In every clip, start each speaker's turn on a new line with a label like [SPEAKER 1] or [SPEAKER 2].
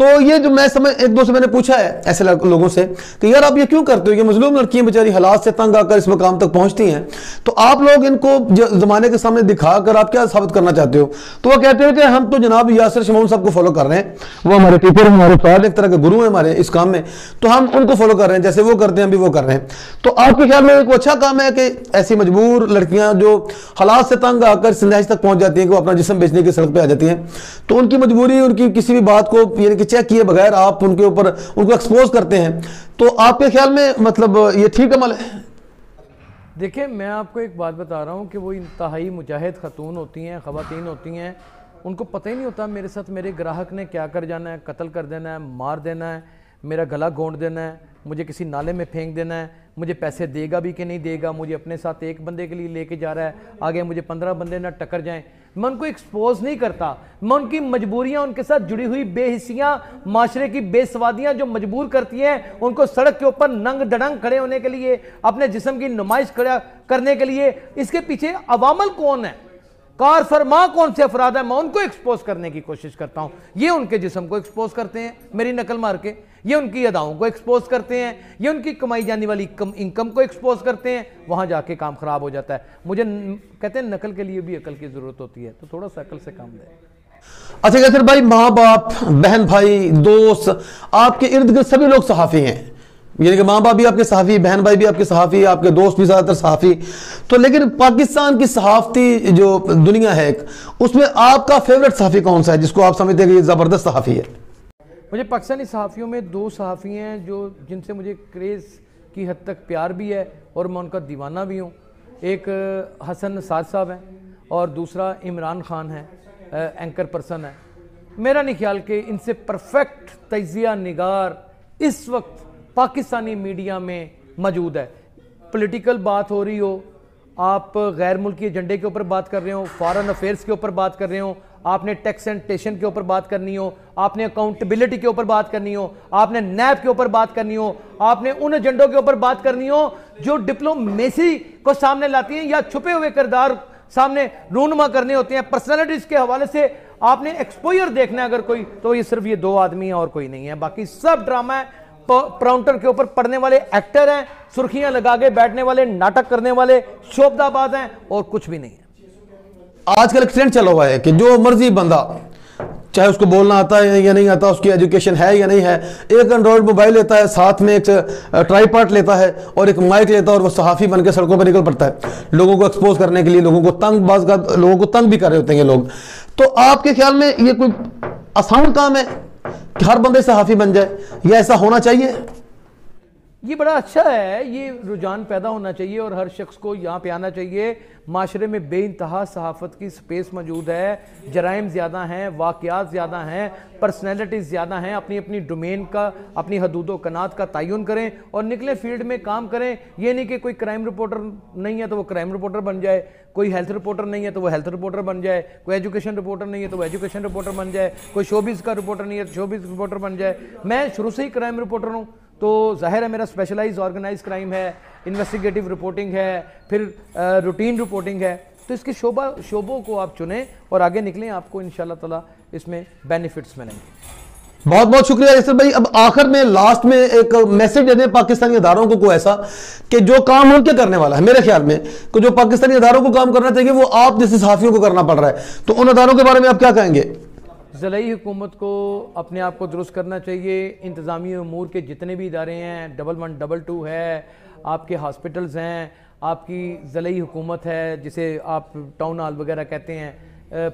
[SPEAKER 1] تو یہ جو میں ایک دو سے میں نے پوچھا ہے ایسے لوگوں سے کہ یار آپ یہ کیوں کرتے ہو، یہ مظلوم لڑکیاں بیچاری حالات سے تنگ آ کر اس مقام تک پہنچتی ہیں، تو آپ لوگ ان کو زمانے کے سامنے دکھا کر آپ کیا ثابت کرنا چاہتے ہو؟ تو وہ کہتے ہیں کہ ہم تو جناب یاسر شمعون صاحب کو فالو کر رہے ہیں، وہ ہمارے ٹیچر ہیں، ہمارے استاد ایک طرح کے گرو ہیں ہمارے اس کام میں، تو ہم ان کو فالو کر رہے ہیں، جیسے وہ کرتے ہیں ہم بھی وہ کر رہے ہیں۔ تو آپ کے خیال میں ایک اچھا کام ہے کہ ایسی مجبور لڑکیاں جو حالات سے تنگ آ کر سنجائش تک پہنچ جاتی ہیں کہ وہ اپنا جسم بیچنے کی سڑک پہ آ جاتی ہیں، تو ان کی مجبوری، ان کی کسی بھی بات کو یعنی کہ چیک کیے بغیر آپ ان کے اوپر ان کو ایکسپوز کرتے ہیں، تو آپ کے خیال میں مطلب یہ ٹھیک عمل ہے؟
[SPEAKER 2] دیکھیں میں آپ کو ایک بات بتا رہا ہوں کہ وہ انتہائی مجاہد خاتون ہوتی ہیں، خواتین ہوتی ہیں، ان کو پتہ ہی نہیں ہوتا میرے ساتھ میرے گراہک نے کیا کر جانا ہے، قتل کر دینا ہے، مار دینا ہے، میرا گلا گھونٹ دینا ہے، مجھے کسی نالے میں پھینک دینا ہے، مجھے پیسے دے گا بھی کہ نہیں دے گا، مجھے اپنے ساتھ ایک بندے کے لیے لے کے جا رہا ہے، آگے مجھے 15 بندے نہ ٹکر جائیں۔ میں ان کو ایکسپوز نہیں کرتا، میں ان کی مجبوریاں، ان کے ساتھ جڑی ہوئی بے حسیاں، معاشرے کی بے سوادیاں جو مجبور کرتی ہیں ان کو سڑک کے اوپر ننگ ڈڑنگ کھڑے ہونے کے لیے، اپنے جسم کی نمائش کرنے کے لیے، اس کے پیچھے عوامل کون ہے، کار فرما کون سے افراد ہیں، میں ان کو ایکسپوز کرنے کی کوشش کرتا ہوں۔ یہ ان کے جسم کو ایکسپوز کرتے ہیں میری نقل مار کے، یہ ان کی اداؤں کو ایکسپوز کرتے ہیں، یہ ان کی کمائی جانے والی انکم کو ایکسپوز کرتے ہیں، وہاں جا کے کام خراب ہو جاتا ہے۔ مجھے کہتے ہیں نقل کے لیے بھی عقل کی ضرورت ہوتی ہے، تو تھوڑا سا عقل سے کام لیں۔
[SPEAKER 1] اچھا یاسر بھائی، ماں باپ، بہن بھائی، دوست، آپ کے ارد گرد سبھی لوگ صحافی ہیں، یعنی کہ ماں باپ بھی آپ کے صحافی، بہن بھائی بھی آپ کے صحافی، آپ کے دوست بھی زیادہ تر صحافی، تو لیکن پاکستان کی صحافتی جو دنیا ہے اس میں آپ کا فیورٹ صحافی کون سا ہے جس کو آپ سمجھتے ہیں کہ یہ زبردست صحافی ہے؟
[SPEAKER 2] مجھے پاکستانی صحافیوں میں 2 صحافی ہیں جن سے مجھے کریز کی حد تک پیار بھی ہے اور میں ان کا دیوانہ بھی ہوں۔ ایک حسن نثار صاحب ہیں اور دوسرا عمران خان ہے، اینکر پرسن ہے۔ میرا نہیں خیال کہ ان سے پرفیکٹ تجزیہ نگار اس وقت پاکستانی میڈیا میں موجود ہے۔ پولیٹیکل بات ہو رہی ہو، آپ غیر ملکی ایجنڈے کے اوپر بات کر رہے ہو، فارن افیئرس کے اوپر بات کر رہے ہو، آپ نے ٹیکس اینڈ ٹیشن کے اوپر بات کرنی ہو، آپ نے اکاؤنٹیبلٹی کے اوپر بات کرنی ہو، آپ نے نیب کے اوپر بات کرنی ہو، آپ نے ان ایجنڈوں کے اوپر بات کرنی ہو جو ڈپلومیسی کو سامنے لاتی ہیں یا چھپے ہوئے کردار سامنے رونما کرنے ہوتے ہیں، پرسنالٹیز کے حوالے سے آپ نے ایکسپوئر دیکھنا ہے اگر کوئی، تو یہ صرف یہ 2 آدمی ہیں اور کوئی نہیں ہے، باقی سب ڈرامہ ہے، پراؤنٹر کے اوپر پڑھنے والے ایکٹر ہیں، سرخیاں لگا کے بیٹھنے والے ناٹک کرنے والے شوبدہ باز ہیں، اور کچھ بھی نہیں ہے۔
[SPEAKER 1] آج کل ایک ٹرینڈ چلا ہوا ہے کہ جو مرضی بندہ، چاہے اس کو بولنا آتا ہے یا نہیں آتا، اس کی ایجوکیشن ہے یا نہیں ہے، ایک اینڈرائڈ موبائل لیتا ہے، ساتھ میں ایک ٹرائی پارٹ لیتا ہے اور ایک مائک لیتا ہے اور وہ صحافی بن کے سڑکوں پہ نکل پڑتا ہے لوگوں کو ایکسپوز کرنے کے لیے، لوگوں کو تنگ بھی کر رہے ہوتے ہیں یہ لوگ۔ تو آپ کے خیال میں یہ کوئی آسان کام ہے کہ ہر بندے صحافی بن جائے، یا ایسا ہونا چاہیے؟
[SPEAKER 2] یہ بڑا اچھا ہے، یہ رجحان پیدا ہونا چاہیے اور ہر شخص کو یہاں پہ آنا چاہیے۔ معاشرے میں بے انتہا صحافت کی سپیس موجود ہے، جرائم زیادہ ہیں، واقعات زیادہ ہیں، پرسنالٹیز زیادہ ہیں، اپنی اپنی ڈومین کا، اپنی حدود و کنات کا تعین کریں اور نکلے فیلڈ میں کام کریں۔ یہ نہیں کہ کوئی کرائم رپورٹر نہیں ہے تو وہ کرائم رپورٹر بن جائے، کوئی ہیلتھ رپورٹر نہیں ہے تو وہ ہیلتھ رپورٹر بن جائے، کوئی ایجوکیشن رپورٹر نہیں ہے تو وہ ایجوکیشن رپورٹر بن جائے، کوئی شوبز کا رپورٹر نہیں ہے تو شوبز رپورٹر بن جائے۔ میں شروع سے ہی کرائم رپورٹر ہوں، تو ظاہر ہے میرا اسپیشلائز آرگنائز کرائم ہے، انویسٹیگیٹو رپورٹنگ ہے، پھر روٹین رپورٹنگ ہے، تو اس کے شعبوں کو آپ چنیں اور آگے نکلیں، آپ کو انشاءاللہ تعالیٰ اس میں بینیفٹس ملیں گے۔
[SPEAKER 1] بہت بہت شکریہ یاسر بھائی۔ اب آخر میں لاسٹ میں ایک میسج دے دیں پاکستانی اداروں کو کوئی ایسا کہ جو کام ان کے کرنے والا ہے، میرے خیال میں کہ جو پاکستانی اداروں کو کام کرنا چاہیے وہ آپ جیسے صحافیوں کو کرنا پڑ رہا ہے، تو ان اداروں کے بارے میں آپ کیا کہیں گے؟
[SPEAKER 2] ضلعی حکومت کو اپنے آپ کو درست کرنا چاہیے، انتظامی امور کے جتنے بھی ادارے ہیں، 1122 ہے، آپ کے ہاسپٹلز ہیں، آپ کی ضلعی حکومت ہے جسے آپ ٹاؤن ہال وغیرہ کہتے ہیں،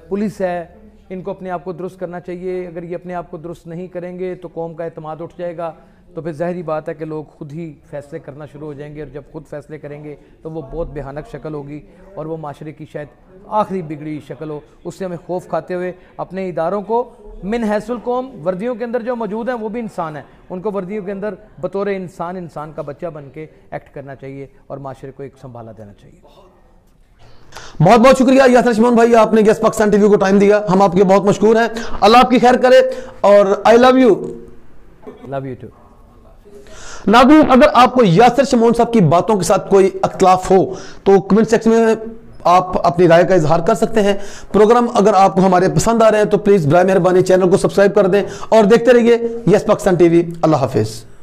[SPEAKER 2] پولیس ہے، ان کو اپنے آپ کو درست کرنا چاہیے۔ اگر یہ اپنے آپ کو درست نہیں کریں گے تو قوم کا اعتماد اٹھ جائے گا، تو پھر ظاہری بات ہے کہ لوگ خود ہی فیصلے کرنا شروع ہو جائیں گے، اور جب خود فیصلے کریں گے تو وہ بہت بھیانک شکل ہوگی اور وہ معاشرے کی شاید آخری بگڑی شکل ہو۔ اس سے ہمیں خوف کھاتے ہوئے اپنے اداروں کو من حیث القوم، وردیوں کے اندر جو موجود ہیں وہ بھی انسان ہیں، ان کو وردیوں کے اندر بطور انسان کا بچہ بن کے ایکٹ کرنا چاہیے اور معاشرے کو ایک سنبھالا دینا چاہیے۔
[SPEAKER 1] بہت بہت شکریہ یاسر شمعون بھائی، آپ نے گیس پاکستان ٹی وی کو ٹائم دیا، ہم آپ کے بہت مشکور ہیں، اللہ آپ کی خیر کرے، اور I love you.
[SPEAKER 2] Love you too.
[SPEAKER 1] ناظرین، اگر آپ کو یاسر شمعون صاحب کی باتوں کے ساتھ کوئی اختلاف ہو تو کمنٹ سیکشن میں آپ اپنی رائے کا اظہار کر سکتے ہیں۔ پروگرام اگر آپ کو ہمارے پسند آ رہے ہیں تو پلیز برائے مہربانی چینل کو سبسکرائب کر دیں اور دیکھتے رہیے یس پاکستان ٹی وی۔ اللہ حافظ۔